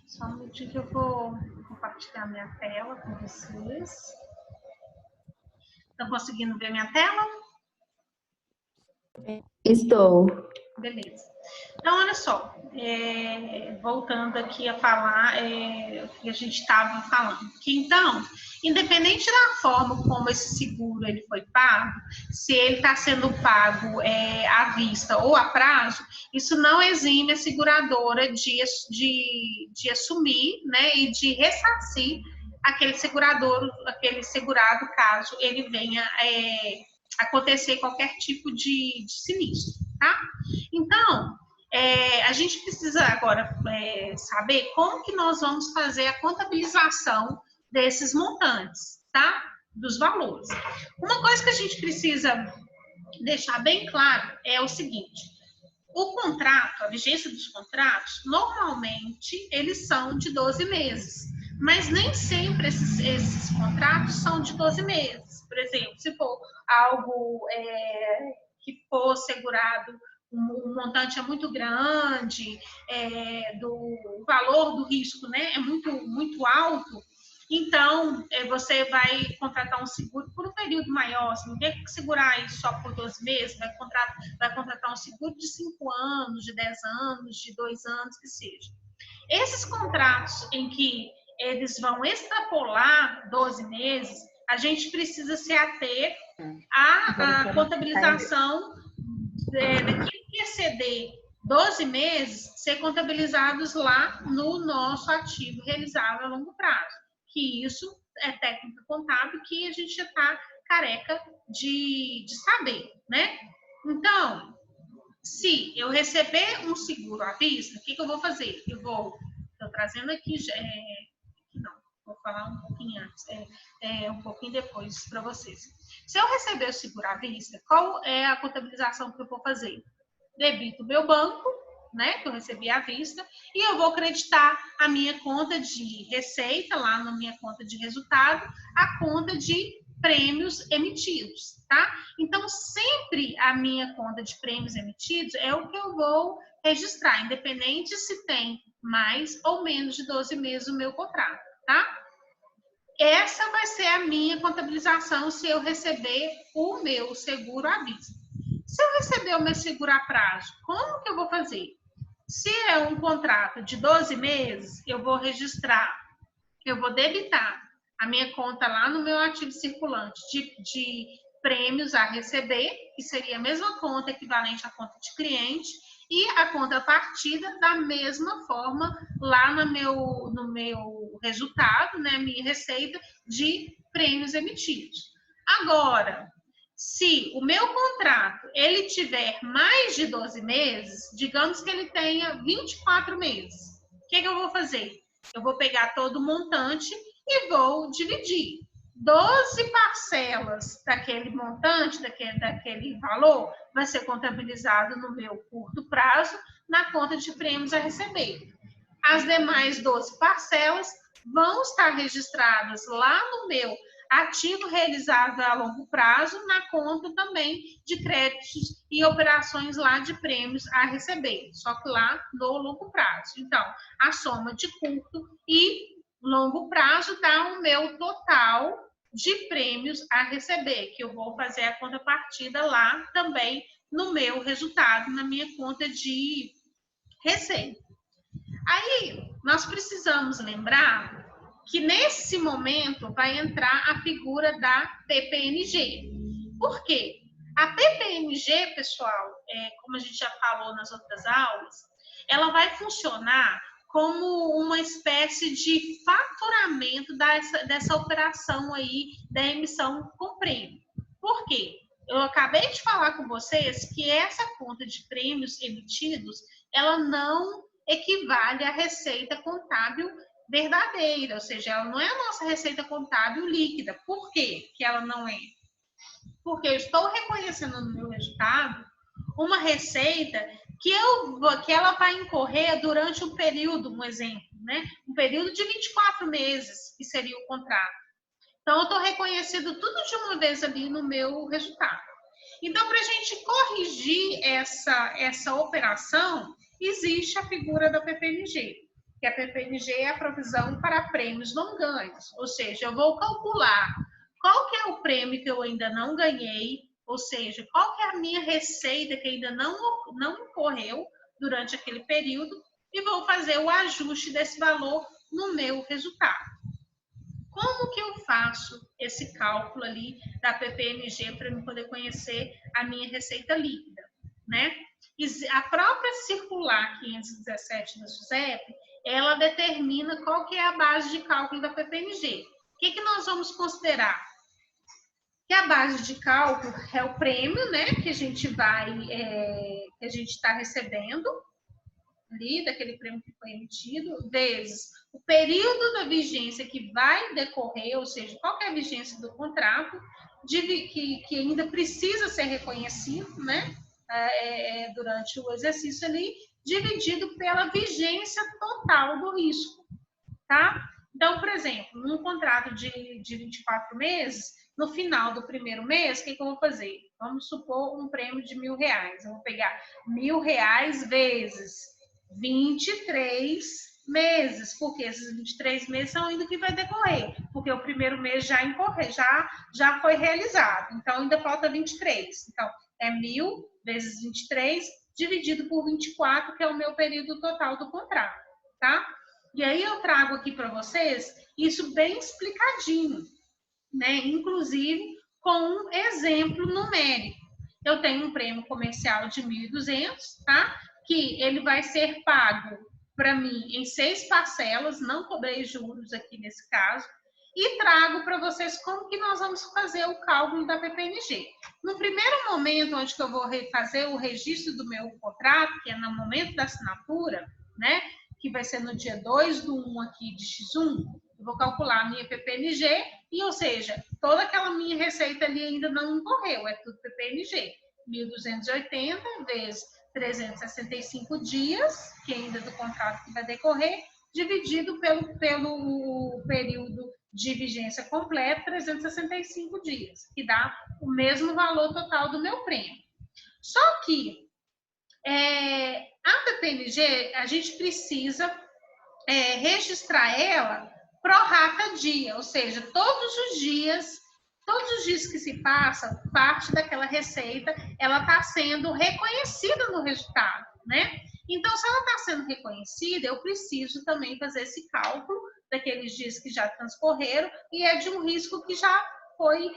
Só um minutinho que eu vou compartilhar minha tela com vocês. Estão conseguindo ver minha tela? Estou. Beleza. Então, olha só, voltando aqui a falar o que a gente estava falando. Que, então, independente da forma como esse seguro ele foi pago, se ele está sendo pago à vista ou a prazo, isso não exime a seguradora de assumir, né, e de ressarcir aquele segurado, caso ele venha acontecer qualquer tipo de sinistro, tá? Então, a gente precisa agora saber como que nós vamos fazer a contabilização desses montantes, tá? Dos valores. Uma coisa que a gente precisa deixar bem claro é o seguinte: o contrato, a vigência dos contratos, normalmente eles são de 12 meses, mas nem sempre esses contratos são de 12 meses. Por exemplo, se for algo que for segurado, um montante é muito grande, o valor do risco, né, é muito alto, então você vai contratar um seguro por um período maior. Você não quer segurar isso só por 12 meses, vai contratar um seguro de 5 anos, de 10 anos, de 2 anos, que seja. Esses contratos em que eles vão extrapolar 12 meses, a gente precisa se ater à contabilização daquilo que exceder 12 meses, ser contabilizados lá no nosso ativo realizável a longo prazo. Que isso é técnica contábil que a gente já está careca de saber, né? Então, se eu receber um seguro à vista, o que eu vou fazer? Estou trazendo aqui, não, vou falar um pouquinho antes, um pouquinho depois para vocês. Se eu receber o seguro à vista, qual é a contabilização que eu vou fazer? Debito o meu banco, né, que eu recebi à vista, e eu vou acreditar a minha conta de receita, lá na minha conta de resultado, a conta de prêmios emitidos, tá? Então, sempre a minha conta de prêmios emitidos é o que eu vou registrar, independente se tem mais ou menos de 12 meses o meu contrato, tá? Essa vai ser a minha contabilização se eu receber o meu seguro à vista. Se eu receber o meu seguro a prazo, como que eu vou fazer? Se é um contrato de 12 meses, eu vou registrar, eu vou debitar a minha conta lá no meu ativo circulante de prêmios a receber, que seria a mesma conta equivalente à conta de cliente, e a conta partida da mesma forma lá no meu resultado, né, minha receita de prêmios emitidos. Agora, se o meu contrato ele tiver mais de 12 meses, digamos que ele tenha 24 meses, o que eu vou fazer? Eu vou pegar todo o montante e vou dividir. 12 parcelas daquele montante, daquele valor, vai ser contabilizado no meu curto prazo, na conta de prêmios a receber. As demais 12 parcelas vão estar registradas lá no meu ativo realizável a longo prazo, na conta também de créditos e operações lá de prêmios a receber, só que lá no longo prazo. Então, a soma de curto e longo prazo dá o meu total de prêmios a receber, que eu vou fazer a contrapartida lá também no meu resultado, na minha conta de receita. Aí, nós precisamos lembrar que nesse momento vai entrar a figura da PPNG. Por quê? A PPNG, pessoal, como a gente já falou nas outras aulas, ela vai funcionar como uma espécie de faturamento dessa operação aí da emissão com prêmio. Por quê? Eu acabei de falar com vocês que essa conta de prêmios emitidos, ela não equivale à receita contábil verdadeira, ou seja, ela não é a nossa receita contábil líquida. Por quê que ela não é? Porque eu estou reconhecendo no meu resultado uma receita que ela vai incorrer durante um período, um exemplo, né? Um período de 24 meses, que seria o contrato. Então, eu estou reconhecendo tudo de uma vez ali no meu resultado. Então, para a gente corrigir essa operação, existe a figura da PPNG. que a PPNG é a provisão para prêmios não ganhos, ou seja, eu vou calcular qual que é o prêmio que eu ainda não ganhei, ou seja, qual que é a minha receita que ainda não ocorreu durante aquele período e vou fazer o ajuste desse valor no meu resultado. Como que eu faço esse cálculo ali da PPNG para eu poder conhecer a minha receita líquida, né? A própria circular 517 da SUSEP, ela determina qual que é a base de cálculo da PPNG. O que nós vamos considerar? Que a base de cálculo é o prêmio, né, que a gente que a gente está recebendo ali, daquele prêmio que foi emitido, vezes o período da vigência que vai decorrer, ou seja, qual que é a vigência do contrato, que ainda precisa ser reconhecido, né, durante o exercício ali, dividido pela vigência total do risco, tá? Então, por exemplo, num contrato de 24 meses, no final do primeiro mês, o que eu vou fazer? Vamos supor um prêmio de R$1.000. Eu vou pegar R$1.000 vezes 23 meses, porque esses 23 meses são ainda que vai decorrer, porque o primeiro mês já foi realizado, então ainda falta 23. Então, é 1.000 vezes 23 dividido por 24, que é o meu período total do contrato, tá? E aí eu trago aqui para vocês isso bem explicadinho, né? Inclusive com um exemplo numérico. Eu tenho um prêmio comercial de 1.200, tá? Que ele vai ser pago para mim em 6 parcelas, não cobrei juros aqui nesse caso, e trago para vocês como que nós vamos fazer o cálculo da PPNG. No primeiro momento, onde que eu vou fazer o registro do meu contrato, que é no momento da assinatura, né? Que vai ser no dia 2/1 aqui de X1, eu vou calcular a minha PPNG, e, ou seja, toda aquela minha receita ali ainda não incorreu, é tudo PPNG. 1.280 vezes 365 dias, que ainda do contrato que vai decorrer, dividido pelo período de vigência completa, 365 dias, que dá o mesmo valor total do meu prêmio. Só que a PPNG, a gente precisa registrar ela pro rata dia, ou seja, todos os dias que se passa, parte daquela receita, ela está sendo reconhecida no resultado, né? Então, se ela está sendo reconhecida, eu preciso também fazer esse cálculo daqueles dias que já transcorreram e é de um risco que já foi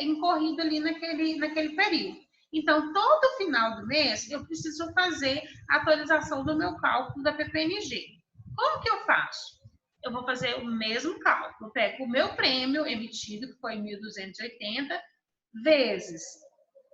incorrido ali naquele período. Então, todo final do mês, eu preciso fazer a atualização do meu cálculo da PPNG. Como que eu faço? Eu vou fazer o mesmo cálculo. Eu pego o meu prêmio emitido, que foi 1.280, vezes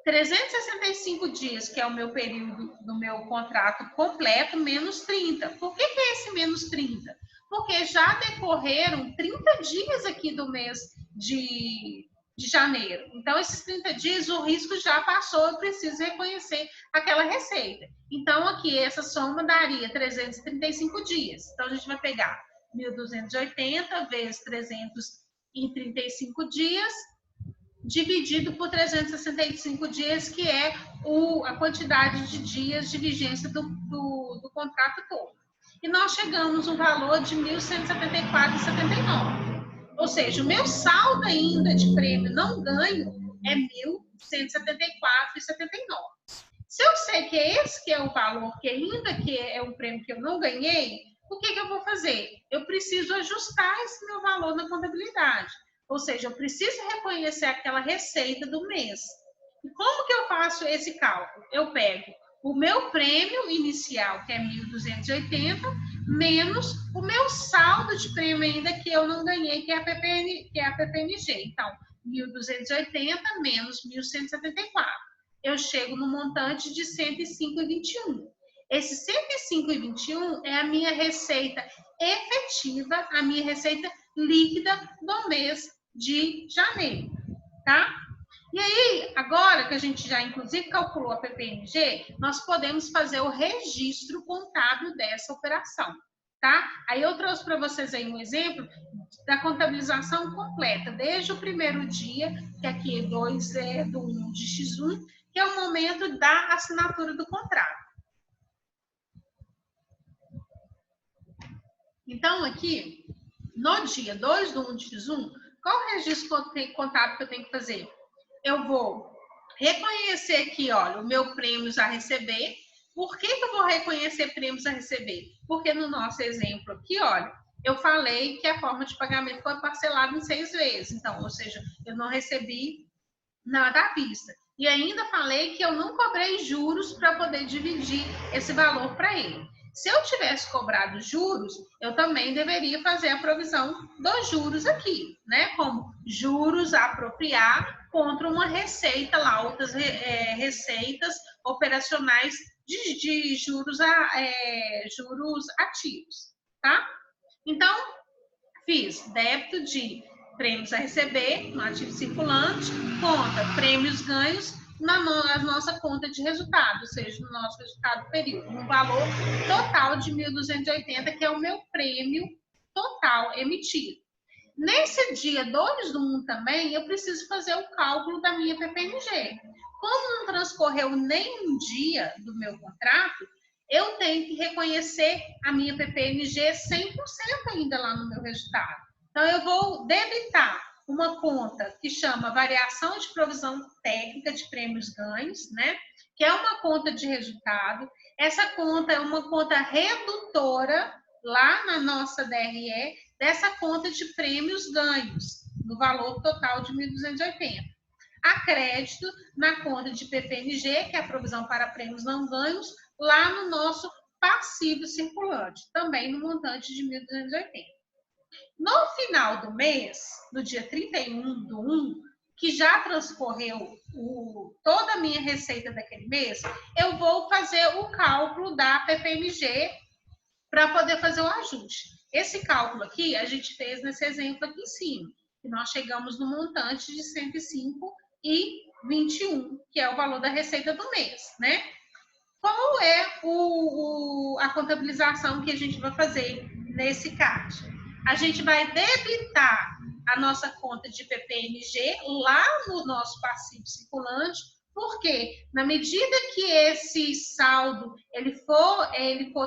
365 dias, que é o meu período do meu contrato completo, menos 30. Por que é esse menos 30? Porque já decorreram 30 dias aqui do mês de janeiro. Então, esses 30 dias, o risco já passou, eu preciso reconhecer aquela receita. Então, aqui, essa soma daria 335 dias. Então, a gente vai pegar 1.280 vezes 335 dias, dividido por 365 dias, que é a quantidade de dias de vigência do contrato todo. E nós chegamos no valor de R$ 1.174,79. Ou seja, o meu saldo ainda de prêmio não ganho é R$ 1.174,79. Se eu sei que esse que é o valor, que ainda que é um prêmio que eu não ganhei, o que eu vou fazer? Eu preciso ajustar esse meu valor na contabilidade. Ou seja, eu preciso reconhecer aquela receita do mês. E como que eu faço esse cálculo? Eu pego o meu prêmio inicial, que é 1.280, menos o meu saldo de prêmio ainda que eu não ganhei, que é a PPNG. Então, 1.280 menos 1.174. Eu chego no montante de 105,21. Esse 105,21 é a minha receita efetiva, a minha receita líquida do mês de janeiro, tá? E aí, agora que a gente já, inclusive, calculou a PPNG, nós podemos fazer o registro contábil dessa operação, tá? Aí eu trouxe para vocês aí um exemplo da contabilização completa, desde o primeiro dia, que aqui é 2/1 de X1, que é o momento da assinatura do contrato. Então, aqui, no dia 2/1/1, qual o registro contábil que eu tenho que fazer? Eu vou reconhecer aqui, olha, o meu prêmios a receber. Por que eu vou reconhecer prêmios a receber? Porque no nosso exemplo aqui, olha, eu falei que a forma de pagamento foi parcelada em 6 vezes. Então, ou seja, eu não recebi nada à vista. E ainda falei que eu não cobrei juros para poder dividir esse valor para ele. Se eu tivesse cobrado juros, eu também deveria fazer a provisão dos juros aqui, né? Como juros a apropriar contra uma receita lá, outras receitas operacionais de juros, juros ativos, tá? Então, fiz débito de prêmios a receber no ativo circulante, conta prêmios ganhos na nossa conta de resultado, ou seja, no nosso resultado período, no valor total de 1.280, que é o meu prêmio total emitido. Nesse dia 2/1 também, eu preciso fazer o cálculo da minha PPNG. Como não transcorreu nem um dia do meu contrato, eu tenho que reconhecer a minha PPNG 100% ainda lá no meu resultado. Então, eu vou debitar uma conta que chama variação de provisão técnica de prêmios ganhos, né? Que é uma conta de resultado. Essa conta é uma conta redutora lá na nossa DRE dessa conta de prêmios ganhos, no valor total de 1.280. A crédito na conta de PPNG, que é a provisão para prêmios não ganhos, lá no nosso passivo circulante, também no montante de 1.280. No final do mês, no dia 31/1, que já transcorreu toda a minha receita daquele mês, eu vou fazer o cálculo da PPNG para poder fazer o ajuste. Esse cálculo aqui, a gente fez nesse exemplo aqui em cima, que nós chegamos no montante de 105,21, que é o valor da receita do mês, né? Qual é a contabilização que a gente vai fazer nesse caso? A gente vai debitar a nossa conta de PPNG lá no nosso passivo circulante, porque na medida que esse saldo ele for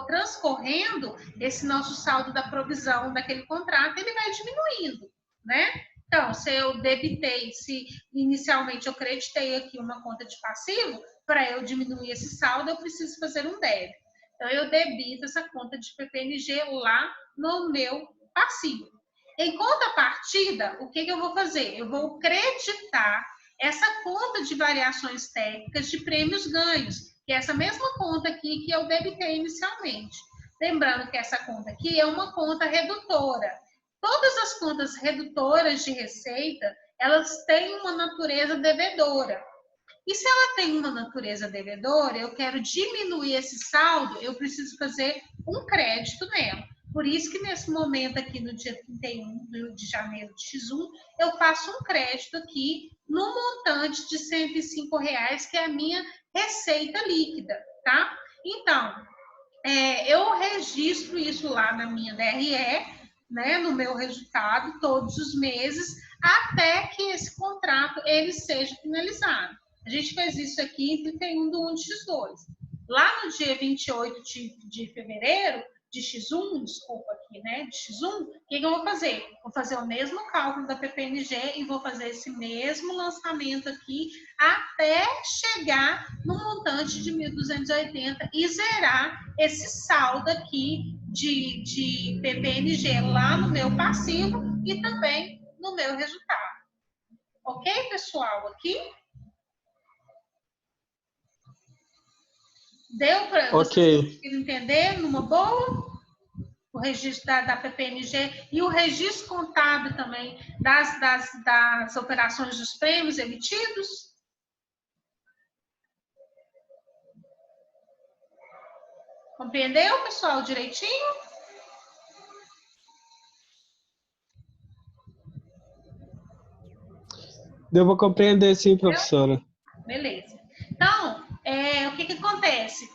transcorrendo, esse nosso saldo da provisão daquele contrato, ele vai diminuindo, né? Então, se eu debitei, se inicialmente eu creditei aqui uma conta de passivo, para eu diminuir esse saldo, eu preciso fazer um débito. Então, eu debito essa conta de PPNG lá no meu passivo. Em contrapartida, o que eu vou fazer? Eu vou creditar essa conta de variações técnicas de prêmios ganhos, que é essa mesma conta aqui que eu debitei inicialmente. Lembrando que essa conta aqui é uma conta redutora. Todas as contas redutoras de receita, elas têm uma natureza devedora. E se ela tem uma natureza devedora, eu quero diminuir esse saldo, eu preciso fazer um crédito nela. Por isso que nesse momento aqui, no dia 31 de janeiro de X1, eu faço um crédito aqui no montante de R$105, que é a minha receita líquida, tá? Então, eu registro isso lá na minha DRE, né, no meu resultado, todos os meses, até que esse contrato ele seja finalizado. A gente fez isso aqui em 31/1/X2. Lá no dia 28 de fevereiro, de X1, desculpa aqui, né, de X1, o que eu vou fazer? Vou fazer o mesmo cálculo da PPNG e vou fazer esse mesmo lançamento aqui até chegar no montante de 1.280 e zerar esse saldo aqui de PPNG lá no meu passivo e também no meu resultado. Ok, pessoal? Aqui? Deu para vocês conseguirem entender numa boa? O registro da PPNG e o registro contábil também das operações dos prêmios emitidos? Compreendeu, pessoal, direitinho? Deu para compreender, sim, professora. Beleza. Então, o que acontece?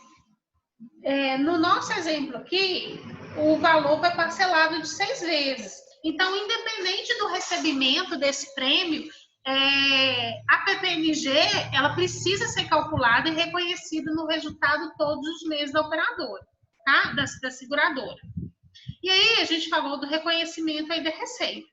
No nosso exemplo aqui, o valor foi parcelado de 6 vezes. Então, independente do recebimento desse prêmio, a PPNG ela precisa ser calculada e reconhecida no resultado todos os meses da operadora, tá? Da seguradora. E aí a gente falou do reconhecimento aí da receita.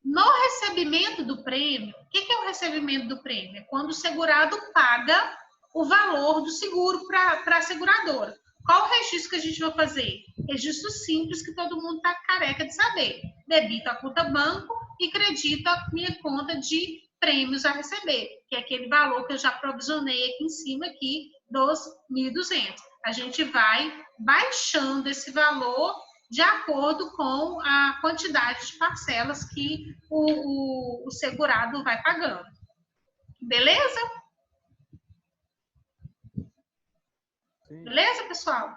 No recebimento do prêmio, o que é o recebimento do prêmio? É quando o segurado paga o valor do seguro para a seguradora. Qual o registro que a gente vai fazer? Registro simples que todo mundo está careca de saber. Debito a conta banco e credito a minha conta de prêmios a receber, que é aquele valor que eu já provisionei aqui em cima aqui dos 1.200. A gente vai baixando esse valor de acordo com a quantidade de parcelas que o segurado vai pagando. Beleza? Sim. Beleza, pessoal?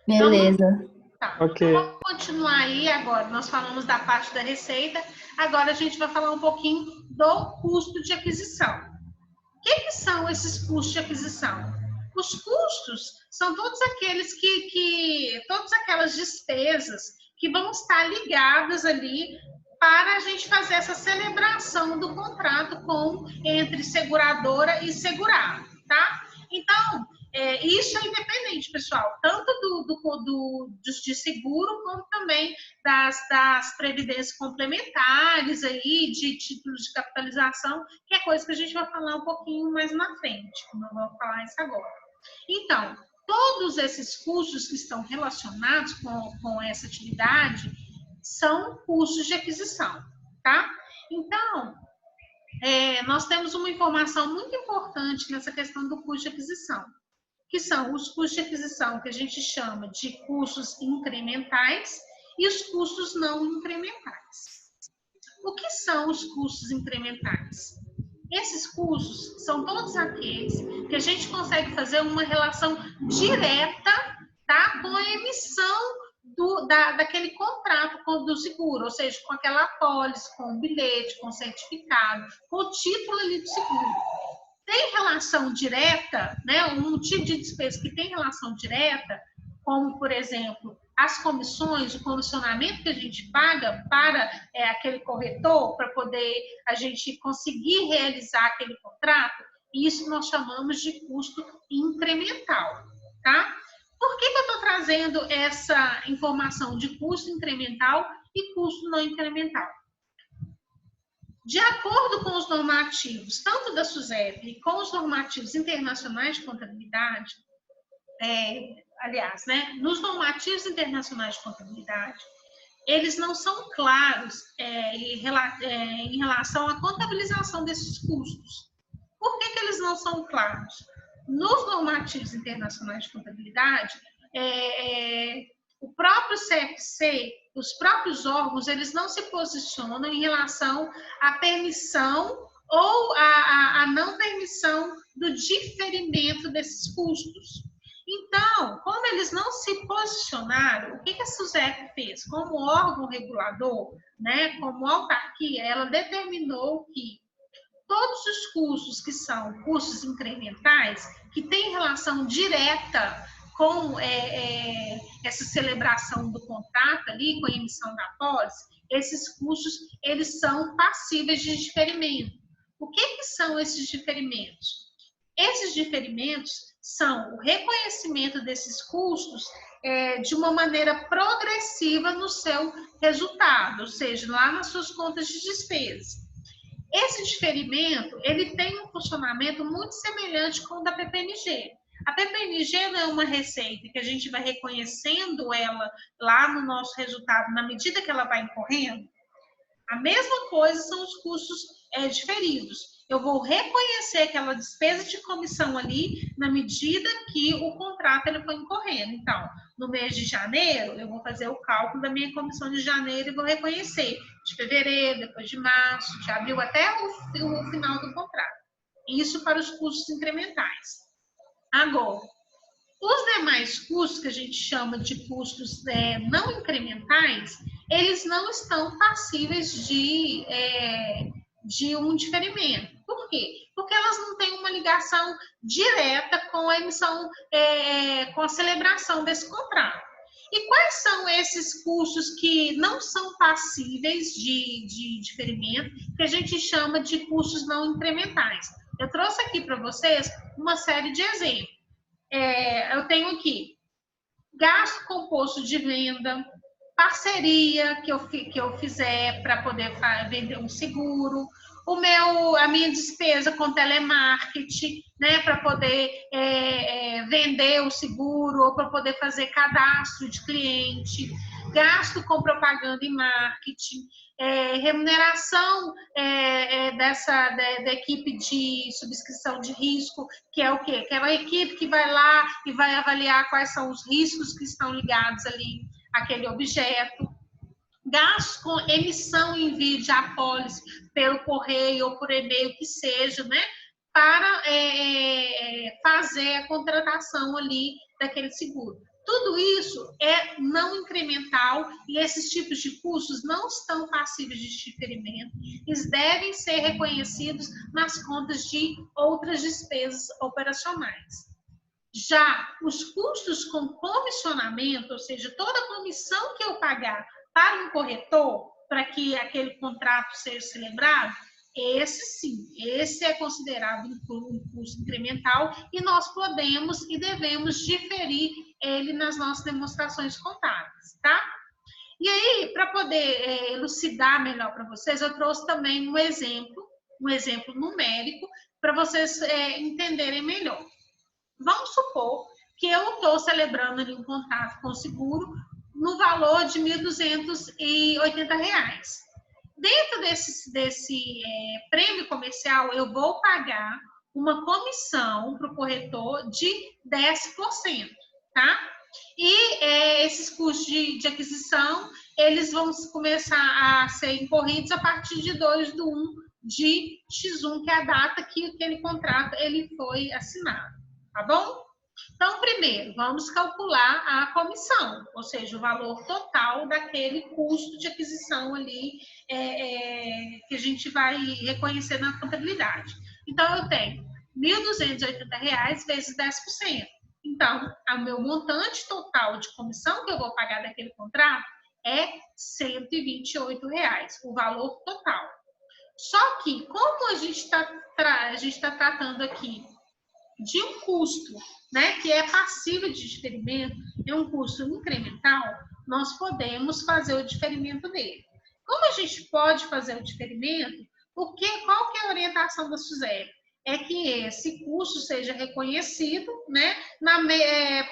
Beleza. Então, tá. Ok. Vamos continuar aí agora. Nós falamos da parte da receita. Agora a gente vai falar um pouquinho do custo de aquisição. O que são esses custos de aquisição? Os custos são todos aqueles todas aquelas despesas que vão estar ligadas ali para a gente fazer essa celebração do contrato entre seguradora e segurado, tá? Então, isso é independente, pessoal, tanto de seguro, como também das previdências complementares aí, de títulos de capitalização, que é coisa que a gente vai falar um pouquinho mais na frente, como eu vou falar isso agora. Então, todos esses custos que estão relacionados com essa atividade são custos de aquisição, tá? Então, nós temos uma informação muito importante nessa questão do custo de aquisição, que são os custos de aquisição que a gente chama de custos incrementais e os custos não incrementais. O que são os custos incrementais? Esses custos são todos aqueles que a gente consegue fazer uma relação direta, tá, com a emissão daquele contrato do seguro, ou seja, com aquela apólice, com o bilhete, com o certificado, com o título ali do seguro. Tem relação direta, né, um tipo de despesa que tem relação direta, como, por exemplo, as comissões, o comissionamento que a gente paga para aquele corretor, para poder a gente conseguir realizar aquele contrato, isso nós chamamos de custo incremental, tá? Por que eu estou trazendo essa informação de custo incremental e custo não incremental? De acordo com os normativos, tanto da SUSEP e com os normativos internacionais de contabilidade, aliás, né, nos normativos internacionais de contabilidade, eles não são claros em relação à contabilização desses custos. Por que eles não são claros? Nos normativos internacionais de contabilidade, o próprio CFC, os próprios órgãos, eles não se posicionam em relação à permissão ou à não permissão do diferimento desses custos. Então, como eles não se posicionaram, o que a SUSEP fez? Como órgão regulador, né, como autarquia, ela determinou que todos os custos que são custos incrementais, que têm relação direta com essa celebração do contrato ali, com a emissão da apólice, esses custos, eles são passíveis de diferimento. O que são esses diferimentos? Esses diferimentos são o reconhecimento desses custos de uma maneira progressiva no seu resultado, ou seja, lá nas suas contas de despesas. Esse diferimento, ele tem um funcionamento muito semelhante com o da PPNG. A PPNG não é uma receita que a gente vai reconhecendo ela lá no nosso resultado na medida que ela vai incorrendo. A mesma coisa são os custos diferidos. Eu vou reconhecer aquela despesa de comissão ali na medida que o contrato ele foi incorrendo. Então, no mês de janeiro, eu vou fazer o cálculo da minha comissão de janeiro e vou reconhecer de fevereiro, depois de março, de abril, até o final do contrato. Isso para os custos incrementais. Agora, os demais custos, que a gente chama de custos não incrementais, eles não estão passíveis de um diferimento. Por quê? Porque elas não têm uma ligação direta com a emissão, com a celebração desse contrato. E quais são esses custos que não são passíveis de diferimento, que a gente chama de custos não incrementais? Eu trouxe aqui para vocês uma série de exemplos. Eu tenho aqui gasto com posto de venda, parceria que eu fizer para poder vender um seguro, a minha despesa com telemarketing, né, para poder vender o seguro ou para poder fazer cadastro de cliente, gasto com propaganda e marketing, remuneração da equipe de subscrição de risco, que é o quê? Aquela equipe que vai lá e vai avaliar quais são os riscos que estão ligados ali àquele objeto. Gastos com emissão e envio de apólice pelo correio ou por e-mail, que seja, né? Para fazer a contratação ali daquele seguro. Tudo isso é não incremental e esses tipos de custos não estão passíveis de diferimento. Eles devem ser reconhecidos nas contas de outras despesas operacionais. Já os custos com comissionamento, ou seja, toda a comissão que eu pagar para um corretor, para que aquele contrato seja celebrado, esse é considerado um custo incremental e nós podemos e devemos diferir ele nas nossas demonstrações contábeis, tá? E aí, para poder elucidar melhor para vocês, eu trouxe também um exemplo numérico para vocês entenderem melhor. Vamos supor que eu estou celebrando ali um contrato com o seguro no valor de R$ 1.280. Dentro desse prêmio comercial, eu vou pagar uma comissão para o corretor de 10%, tá? E esses custos de aquisição, eles vão começar a ser incorridos a partir de 2/1 de X1, que é a data que aquele contrato ele foi assinado, tá bom? Então, primeiro, vamos calcular a comissão, ou seja, o valor total daquele custo de aquisição ali que a gente vai reconhecer na contabilidade. Então, eu tenho R$ 1.280 vezes 10%. Então, o meu montante total de comissão que eu vou pagar daquele contrato é R$ 128, o valor total. Só que, como a gente está tratando aqui de um custo, né, que é passível de diferimento, é um custo incremental, nós podemos fazer o diferimento dele. Como a gente pode fazer o diferimento? Qual que é a orientação da SUSEP? É que esse custo seja reconhecido, né,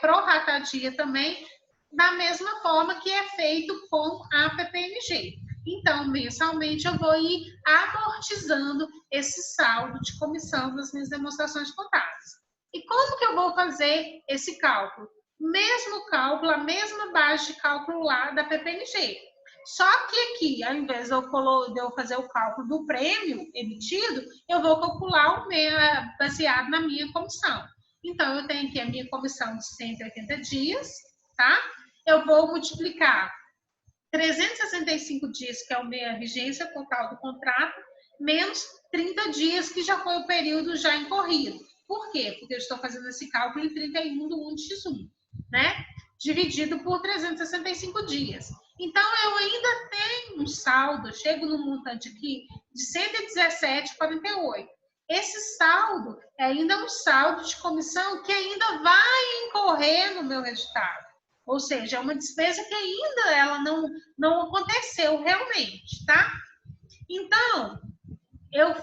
pró-ratadia também, da mesma forma que é feito com a PPNG. Então, mensalmente, eu vou ir amortizando esse saldo de comissão das minhas demonstrações contábeis. E como que eu vou fazer esse cálculo? Mesmo cálculo, a mesma base de cálculo lá da PPNG. Só que aqui, ao invés de eu fazer o cálculo do prêmio emitido, eu vou calcular o meu baseado na minha comissão. Então, eu tenho aqui a minha comissão de 180 dias, tá? Eu vou multiplicar 365 dias, que é a minha vigência total do contrato, menos 30 dias, que já foi o período já incorrido. Por quê? Porque eu estou fazendo esse cálculo em 31/1 de X1, né? Dividido por 365 dias. Então, eu ainda tenho um saldo, chego no montante aqui de 117,48. Esse saldo é ainda um saldo de comissão que ainda vai incorrer no meu resultado. Ou seja, é uma despesa que ainda ela não aconteceu realmente, tá? Então, eu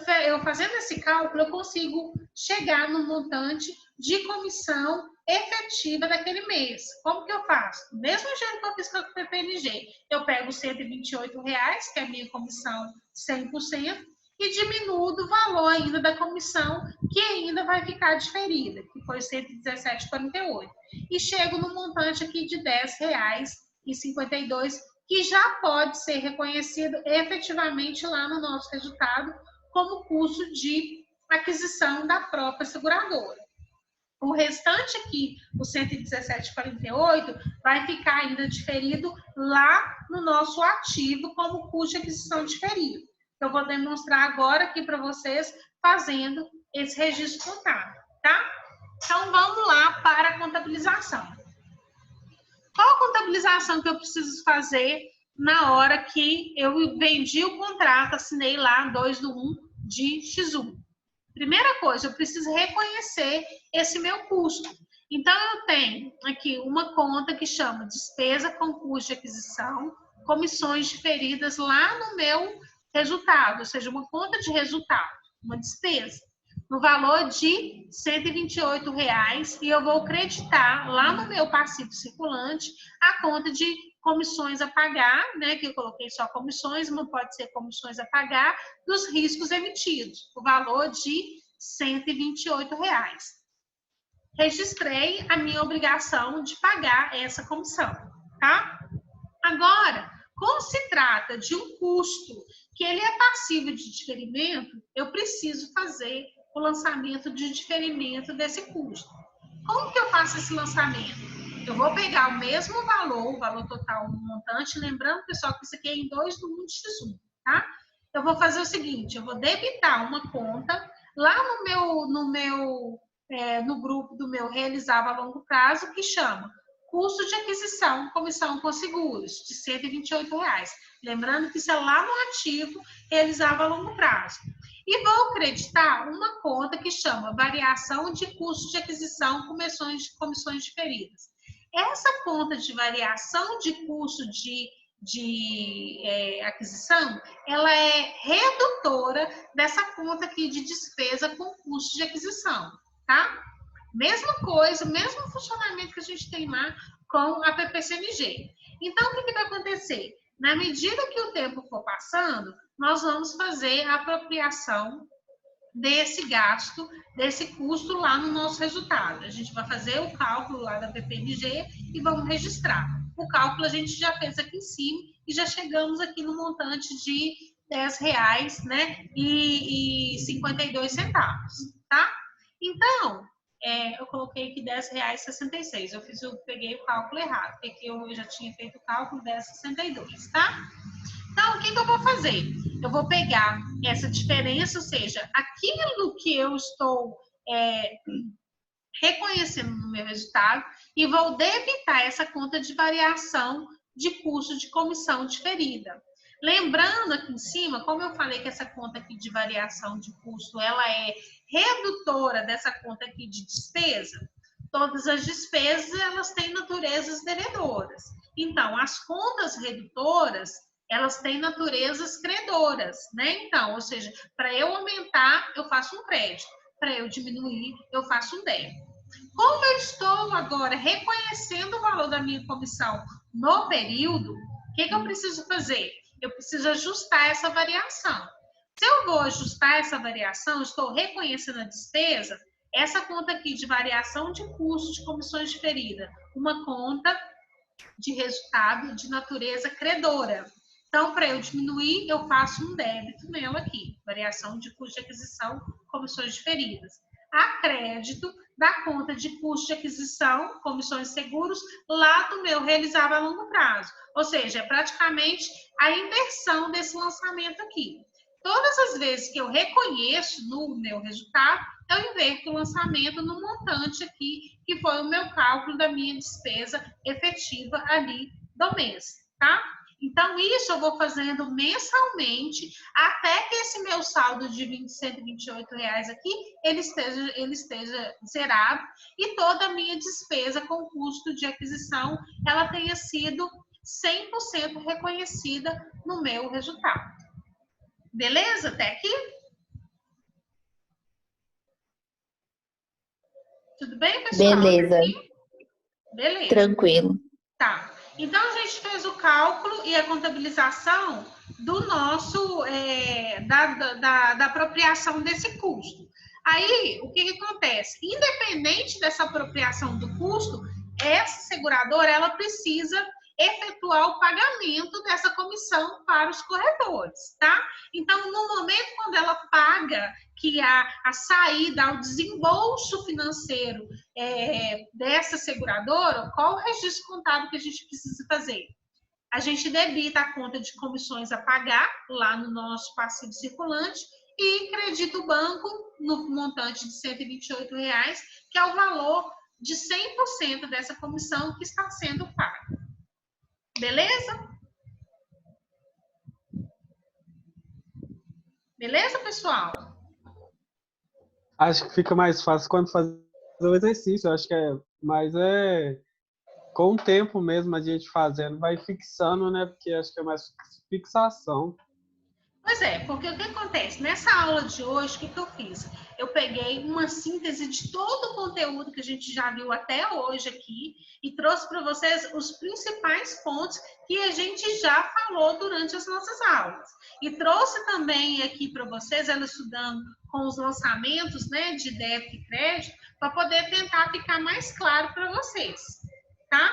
fazendo esse cálculo, eu consigo chegar no montante de comissão efetiva daquele mês. Como que eu faço? Do mesmo jeito que eu fiz com a PPNG, eu pego os R$ 128, que é a minha comissão 100%, e diminuo do valor ainda da comissão, que ainda vai ficar diferida, que foi R$ 117,48. E chego no montante aqui de R$ 10,52, que já pode ser reconhecido efetivamente lá no nosso resultado como custo de aquisição da própria seguradora. O restante aqui, o 117,48, vai ficar ainda diferido lá no nosso ativo como custo de aquisição diferido. Eu vou demonstrar agora aqui para vocês fazendo esse registro contábil, tá? Então, vamos lá para a contabilização. Qual a contabilização que eu preciso fazer na hora que eu vendi o contrato, assinei lá 2/1 de X1? Primeira coisa, eu preciso reconhecer esse meu custo. Então, eu tenho aqui uma conta que chama despesa com custo de aquisição, comissões diferidas lá no meu resultado, ou seja, uma conta de resultado, uma despesa, no valor de R$ 128,00, e eu vou creditar lá no meu passivo circulante a conta de comissões a pagar, né, que eu coloquei só comissões, não pode ser comissões a pagar, dos riscos emitidos, o valor de R$ 128,00. Registrei a minha obrigação de pagar essa comissão, tá? Agora, como se trata de um custo que ele é passivo de diferimento, eu preciso fazer o lançamento de diferimento desse custo. Como que eu faço esse lançamento? Eu vou pegar o mesmo valor, o valor total no montante, lembrando, pessoal, que isso aqui é em 2 no 1x1, tá? Eu vou fazer o seguinte, eu vou debitar uma conta lá no grupo do meu realizava a longo prazo, que chama custo de aquisição, comissão com seguros, de R$ 128,00. Lembrando que isso é lá no ativo, realizava a longo prazo. E vou creditar uma conta que chama variação de custo de aquisição, comissões diferidas. Essa conta de variação de custo de aquisição, ela é redutora dessa conta aqui de despesa com custo de aquisição, tá? Mesma coisa, mesmo funcionamento que a gente tem lá com a PPCMG. Então, o que vai acontecer? Na medida que o tempo for passando, nós vamos fazer a apropriação desse gasto, desse custo lá no nosso resultado. A gente vai fazer o cálculo lá da PPMG e vamos registrar. O cálculo a gente já fez aqui em cima e já chegamos aqui no montante de R$10, né, e 52 centavos, tá? Então, eu coloquei aqui R$10,66. Eu peguei o cálculo errado, porque eu já tinha feito o cálculo R$10,62, tá? Então, o que eu vou fazer? Eu vou pegar essa diferença, ou seja, aquilo que eu estou reconhecendo no meu resultado, e vou debitar essa conta de variação de custo de comissão diferida. Lembrando aqui em cima, como eu falei que essa conta aqui de variação de custo, ela é redutora dessa conta aqui de despesa, todas as despesas, elas têm naturezas devedoras. Então, as contas redutoras, elas têm naturezas credoras, né? Então, ou seja, para eu aumentar, eu faço um crédito. Para eu diminuir, eu faço um débito. Como eu estou agora reconhecendo o valor da minha comissão no período, o que eu preciso fazer? Eu preciso ajustar essa variação. Se eu vou ajustar essa variação, estou reconhecendo a despesa, essa conta aqui de variação de custo de comissões diferidas, uma conta de resultado de natureza credora. Então, para eu diminuir, eu faço um débito nela aqui, variação de custo de aquisição, comissões diferidas. A crédito da conta de custo de aquisição, comissões de seguros, lá do meu realizava a longo prazo. Ou seja, é praticamente a inversão desse lançamento aqui. Todas as vezes que eu reconheço no meu resultado, eu inverto o lançamento no montante aqui, que foi o meu cálculo da minha despesa efetiva ali do mês, tá? Então, isso eu vou fazendo mensalmente, até que esse meu saldo de R$ 128,00 aqui, ele esteja zerado, e toda a minha despesa com custo de aquisição, ela tenha sido 100% reconhecida no meu resultado. Beleza? Até aqui? Tudo bem, pessoal? Beleza. Beleza. Tranquilo. Tá. Então, a gente fez o cálculo e a contabilização do nosso, da apropriação desse custo. Aí, o que acontece? Independente dessa apropriação do custo, essa seguradora, ela precisa efetuar o pagamento dessa comissão para os corretores, tá? Então, no momento quando ela paga, que a saída, o desembolso financeiro dessa seguradora, qual o registro contábil que a gente precisa fazer? A gente debita a conta de comissões a pagar lá no nosso passivo circulante e credita o banco no montante de R$ 128,00, que é o valor de 100% dessa comissão que está sendo paga. Beleza? Beleza, pessoal? Acho que fica mais fácil quando fazer o exercício. Eu acho que é Mas com o tempo mesmo a gente fazendo, vai fixando, né? Porque acho que é mais fixação. Pois é, porque o que acontece? Nessa aula de hoje, o que eu fiz? Eu peguei uma síntese de todo o conteúdo que a gente já viu até hoje aqui e trouxe para vocês os principais pontos que a gente já falou durante as nossas aulas. E trouxe também aqui para vocês, ela estudando com os lançamentos, né, de débito e crédito, para poder tentar ficar mais claro para vocês, tá?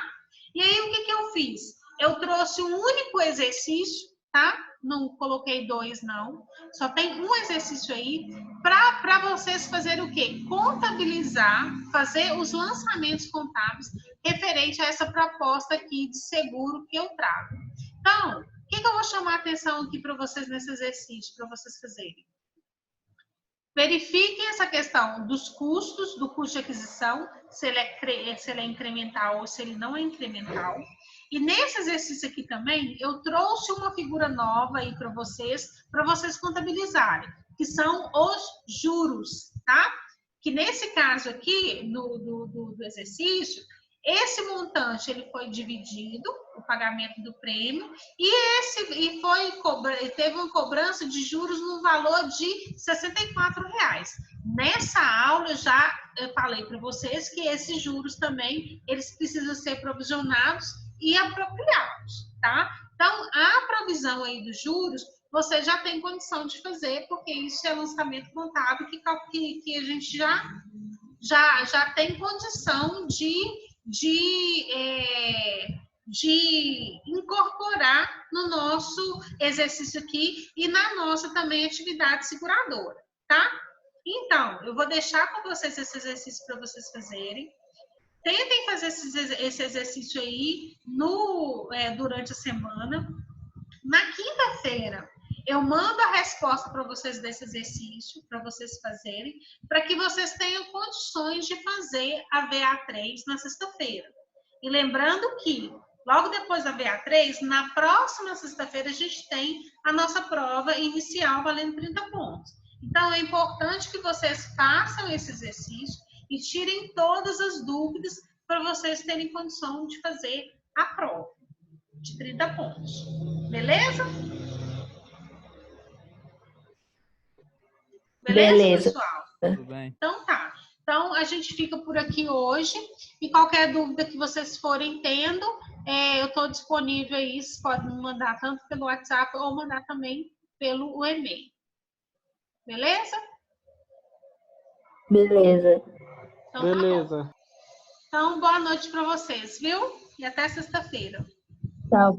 E aí, o que eu fiz? Eu trouxe um único exercício, tá? Não coloquei 2, não. Só tem um exercício aí para vocês fazerem o quê? Contabilizar, fazer os lançamentos contábeis referente a essa proposta aqui de seguro que eu trago. Então, o que eu vou chamar a atenção aqui para vocês nesse exercício, para vocês fazerem? Verifiquem essa questão dos custos, do custo de aquisição, se ele é incremental ou se ele não é incremental. E nesse exercício aqui também, eu trouxe uma figura nova aí para vocês contabilizarem, que são os juros, tá? Que nesse caso aqui, do exercício, esse montante ele foi dividido, o pagamento do prêmio, teve uma cobrança de juros no valor de R$ 64,00. Nessa aula eu falei para vocês que esses juros também eles precisam ser provisionados e apropriados, tá? Então, a provisão aí dos juros você já tem condição de fazer, porque isso é lançamento contábil que a gente já tem condição de incorporar no nosso exercício aqui e na nossa também atividade seguradora, tá? Então, eu vou deixar com vocês esse exercício para vocês fazerem. Tentem fazer esse exercício aí durante a semana. Na quinta-feira, eu mando a resposta para vocês desse exercício, para vocês fazerem, para que vocês tenham condições de fazer a VA3 na sexta-feira. E lembrando que, logo depois da VA3, na próxima sexta-feira, a gente tem a nossa prova inicial valendo 30 pontos. Então, é importante que vocês façam esse exercício e tirem todas as dúvidas para vocês terem condição de fazer a prova de 30 pontos. Beleza? Beleza, pessoal? Tudo bem. Então tá. Então a gente fica por aqui hoje. E qualquer dúvida que vocês forem tendo, eu estou disponível aí. Vocês podem me mandar tanto pelo WhatsApp ou mandar também pelo e-mail. Beleza? Beleza. Então, Beleza. tá bom. Então, boa noite para vocês, viu? E até sexta-feira. Tchau.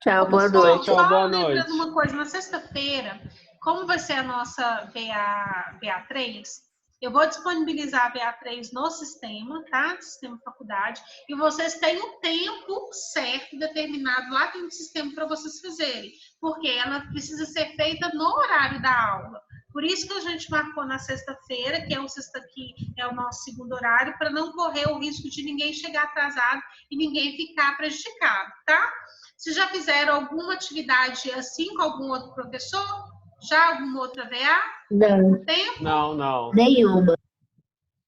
Tchau, boa Pessoal, noite. Tchau, boa lembrando noite. uma coisa, na sexta-feira, como vai ser a nossa VA3, eu vou disponibilizar a VA3 no sistema, tá? Sistema faculdade, e vocês têm o tempo certo, determinado lá dentro do sistema para vocês fazerem, porque ela precisa ser feita no horário da aula. Por isso que a gente marcou na sexta-feira, que é o nosso segundo horário, para não correr o risco de ninguém chegar atrasado e ninguém ficar prejudicado, tá? Se já fizeram alguma atividade assim com algum outro professor? Já alguma outra VA? Não, Tempo? Não. nenhuma.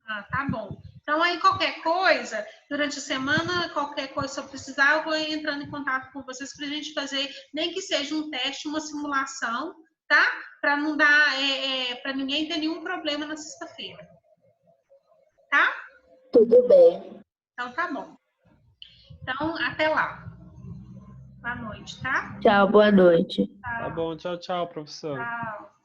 Ah, tá bom. Então, aí, qualquer coisa, durante a semana, qualquer coisa, se eu precisar, eu vou entrando em contato com vocês para a gente fazer, nem que seja um teste, uma simulação, tá? Para não dar, para ninguém ter nenhum problema na sexta-feira. Tá? Tudo bem. Então, tá bom. Então, até lá. Boa noite, tá? Tchau, boa noite. Tá bom, tchau, professor. Tchau.